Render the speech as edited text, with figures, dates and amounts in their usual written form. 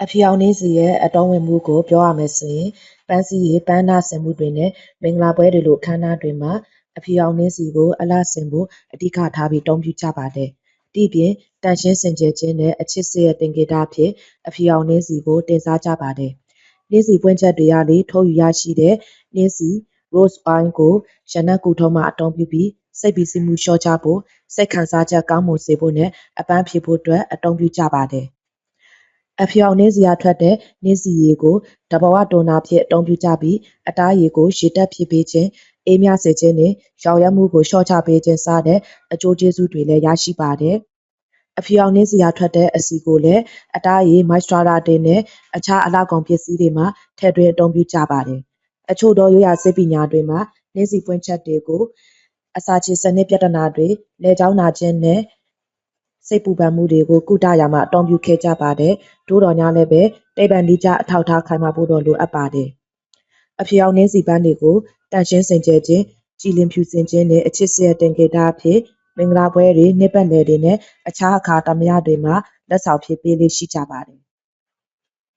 အဖြူရောင်နှင်းဆီရဲ့အသုံးဝင်မှုကိုပြောရမယ်ဆိုရင်ပန်းစည်းရေးပန်းနာဆင်မှုတွေနဲ့မင်္ဂလာပွဲတွေလိုအခမ်းအနားတွေမှာအဖြူရောင်နှင်းဆီကိုအလှဆင်ဖို့အဓိကထားပြီးအသုံးပြုကြပါတယ်။ဒီပြင်တန်ရှင်းစင်ကြယ်ခြင်းနဲ့အချစ်စရဲ့သင်္ကေတအဖြစ်အဖြူရောင်နှင်းဆီကိုတင်စားကြပါတယ်။နှင်းဆီပွင့်ချက်တွေကနေထုတ်ယူရရှိတဲ့နှင်းဆီ rose oil ကိုရနံ့ကူထုံးမှာအသုံးပြုပြီးစိတ်ဖိစီးမှုလျှော့ချဖို့စိတ်ခံစားချက်ကောင်းမွန်စေဖို့နဲ့အပန်းဖြေဖို့အတွက်အသုံးပြုကြပါတယ်။အဖြူရောင်နှင်းဆီကထွက်တဲ့နှင်းဆီရည်ကိုသဘာဝတိုနာဖြင့်အသုံးပြုကြပြီးအသားရည်ကိုရေဓာတ်ဖြည့်ပေးခြင်းအေးမြစေခြင်းနှင့်ရောင်ရမ်းမှုကိုလျှော့ချပေးခြင်းစတဲ့အကျိုးကျေးဇူးတွေလည်းရရှိပါတယ်။အဖြူရောင်နှင်းဆီကထွက်တဲ့အဆီကိုလည်းအသားရည် moisturizer နဲ့အခြားအလှကုန်ပစ္စည်းတွေမှာထည့်သွင်းအသုံးပြုကြပါတယ်။အချို့သောရိုးရာဆေးပညာတွေမှာနှင်းဆီပွင့်ချက်တွေကိုအစာချေစနစ်ပြဿနာတွေ၊လည်ချောင်းနာခြင်းနှင့်စိတ်ပူပန်မှုတွေကိုကုသရာမှာအသုံးပြုခဲ့ကြပါတယ်။သို့သော်ငြားလည်းပဲသိပ္ပံနည်းကျအထောက်အထားခိုင်မာဖို့တော့လိုအပ်ပါတယ်။အဖြူရောင်နှင်းဆီပန်းတွေကိုသန့်ရှင်းစင်ကြယ်ခြင်း၊ကြည်လင်ဖြူစင်ခြင်းနှင့်အချစ်စရဲ့သင်္ကေတအဖြစ်မင်္ဂလာပွဲတွေ၊နှစ်ပတ်လည်တွေနဲ့အခြားအခါသမယတွေမှာလက်ဆောင်အဖြစ်ပေးလေ့ရှိကြပါတယ်